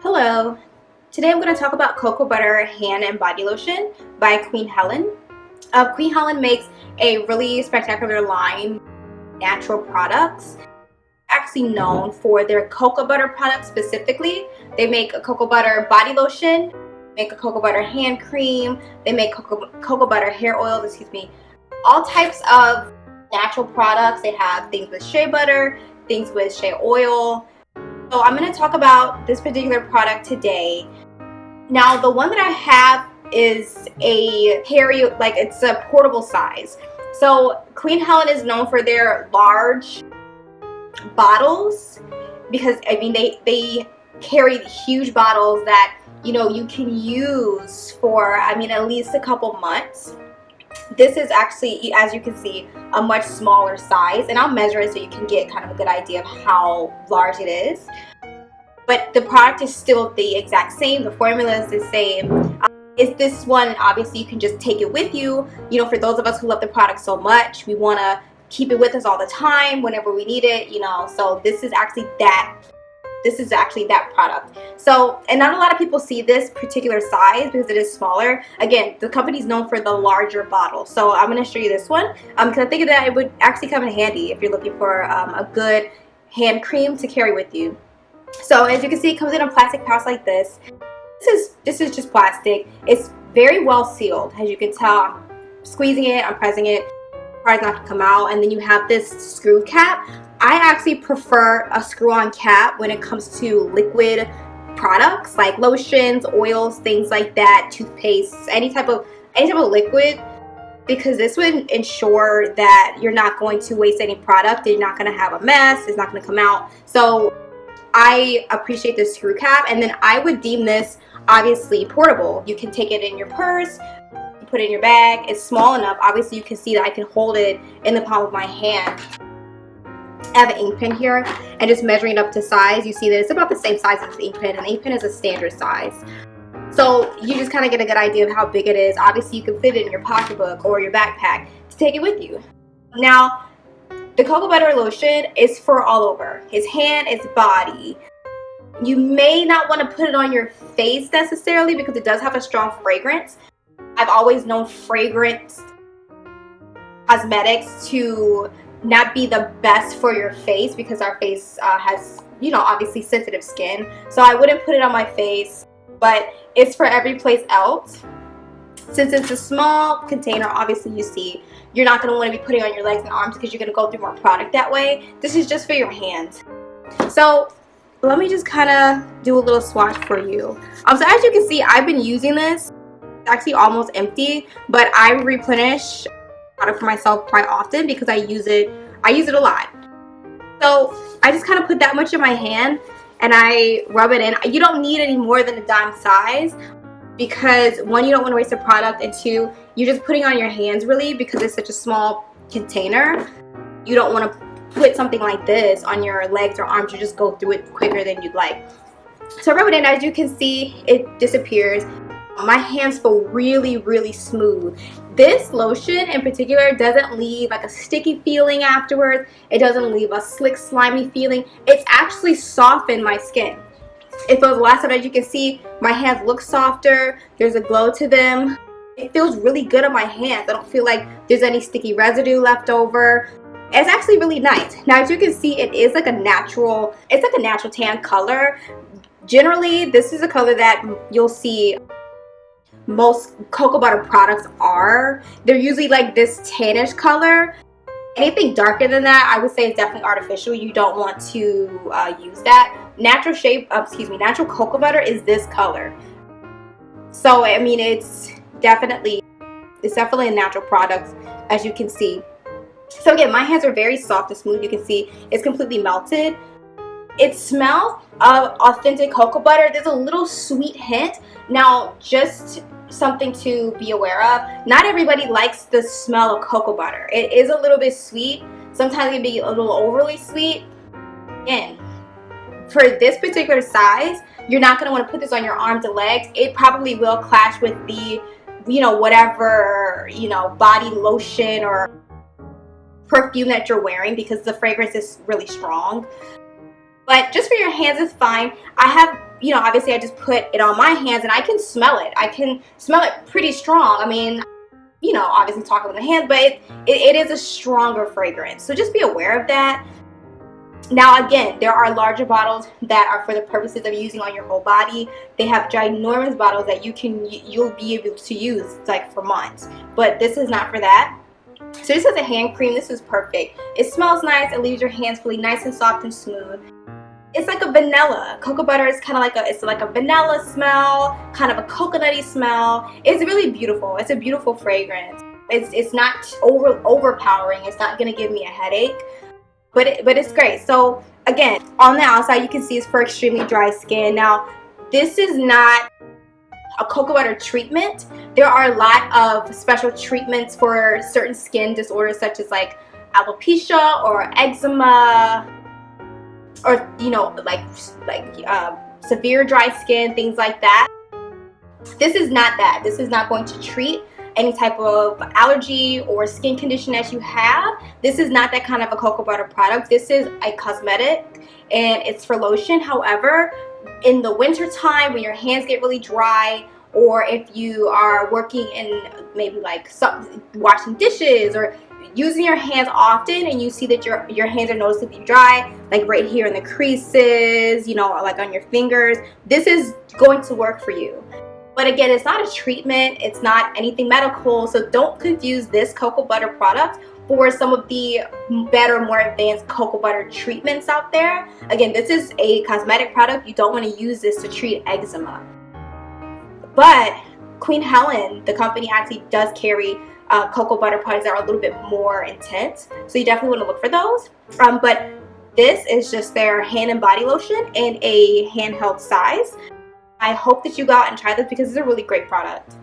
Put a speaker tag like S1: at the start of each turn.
S1: Hello. Today I'm going to talk about cocoa butter hand and body lotion by Queen Helene. Queen Helene makes a really spectacular line of natural products. Actually known for their cocoa butter products specifically. They make a cocoa butter body lotion, make a cocoa butter hand cream, they make cocoa butter hair oils, all types of natural products. They have things with shea butter, things with shea oil. So I'm going to talk about this particular product today. Now the one that I have is a it's a portable size. So Queen Helene is known for their large bottles because they carry huge bottles that you can use for at least a couple months. This is actually, as you can see, a much smaller size, and I'll measure it so you can get kind of a good idea of how large it is. But the product is still the exact same. The formula is the same. This one, obviously, you can just take it with you. For those of us who love the product so much, we want to keep it with us all the time whenever we need it. So this is actually that. This is actually that product. So, and not a lot of people see this particular size because it is smaller. Again, the company is known for the larger bottle. So I'm going to show you this one because I think that it would actually come in handy if you're looking for a good hand cream to carry with you. So as you can see, it comes in a plastic pouch like this. This is just plastic. It's very well sealed. As you can tell, I'm squeezing it, I'm pressing it. It's not to come out. And then you have this screw cap. I actually prefer a screw-on cap when it comes to liquid products like lotions, oils, things like that, toothpaste, any type of liquid, because this would ensure that you're not going to waste any product. You're not going to have a mess. It's not going to come out. So I appreciate this screw cap, and then I would deem this obviously portable. You can take it in your purse, put it in your bag. It's small enough. Obviously you can see that I can hold it in the palm of my hand. I have an ink pen here, and just measuring it up to size, you see that it's about the same size as the ink pen, and the ink pen is a standard size. So you just kind of get a good idea of how big it is. Obviously you can fit it in your pocketbook or your backpack to take it with you. Now the cocoa butter lotion is for all over. His hand, its body. You may not want to put it on your face necessarily because it does have a strong fragrance. I've always known fragrance cosmetics to not be the best for your face because our face has, obviously sensitive skin. So I wouldn't put it on my face, but it's for every place else. Since it's a small container, obviously you see, you're not going to want to be putting on your legs and arms because you're going to go through more product that way. This is just for your hands. So let me just kind of do a little swatch for you. So as you can see, I've been using this. It's actually almost empty, but I replenish product for myself quite often because I use it a lot. So I just kind of put that much in my hand and I rub it in. You don't need any more than a dime size because one, you don't want to waste the product, and two, you're just putting on your hands really because it's such a small container. You don't want to put something like this on your legs or arms. You just go through it quicker than you'd like. So I rub it in. As you can see, it disappears. My hands feel really, really smooth. This lotion in particular doesn't leave like a sticky feeling afterwards. It doesn't leave a slick, slimy feeling. It's actually softened my skin. It feels less, as you can see, my hands look softer. There's a glow to them. It feels really good on my hands. I don't feel like there's any sticky residue left over. It's actually really nice. Now, as you can see, it is like a natural tan color. Generally, this is a color that you'll see most cocoa butter products are. They're usually like this tannish color. Anything darker than that, I would say, is definitely artificial. You don't want to use that. Natural cocoa butter is this color. So it's definitely a natural product, as you can see. So again, my hands are very soft and smooth. You can see it's completely melted. It smells of authentic cocoa butter. There's a little sweet hint. Now, just something to be aware of. Not everybody likes the smell of cocoa butter. It is a little bit sweet. Sometimes it can be a little overly sweet. Again, for this particular size, you're not going to want to put this on your arms and legs. It probably will clash with the, whatever, body lotion or perfume that you're wearing because the fragrance is really strong. But just for your hands is fine. I have, you know, obviously I just put it on my hands and I can smell it. I can smell it pretty strong. I mean, you know, obviously talking with the hands, but it is a stronger fragrance. So just be aware of that. Now again, there are larger bottles that are for the purposes of using on your whole body. They have ginormous bottles that you'll be able to use like for months. But this is not for that. So this is a hand cream. This is perfect. It smells nice. It leaves your hands feeling nice and soft and smooth. It's like a vanilla. Cocoa butter is kind of like it's like a vanilla smell, kind of a coconutty smell. It's really beautiful. It's a beautiful fragrance. It's not overpowering. It's not gonna give me a headache, but it's great. So again, on the outside you can see it's for extremely dry skin. Now this is not a cocoa butter treatment. There are a lot of special treatments for certain skin disorders such as like alopecia or eczema, or you know, like severe dry skin, things like that. This is not that. This is not going to treat any type of allergy or skin condition that you have. This is not that kind of a cocoa butter product. This is a cosmetic and it's for lotion. However, in the winter time when your hands get really dry, or if you are working in maybe like washing dishes or using your hands often and you see that your hands are noticeably dry, like right here in the creases, you know, like on your fingers, this is going to work for you. But again, it's not a treatment, it's not anything medical, so don't confuse this cocoa butter product for some of the better, more advanced cocoa butter treatments out there. Again, this is a cosmetic product. You don't want to use this to treat eczema. But Queen Helen, the company, actually does carry cocoa butter products that are a little bit more intense, so you definitely want to look for those. But this is just their hand and body lotion in a handheld size. I hope that you go out and try this because it's a really great product.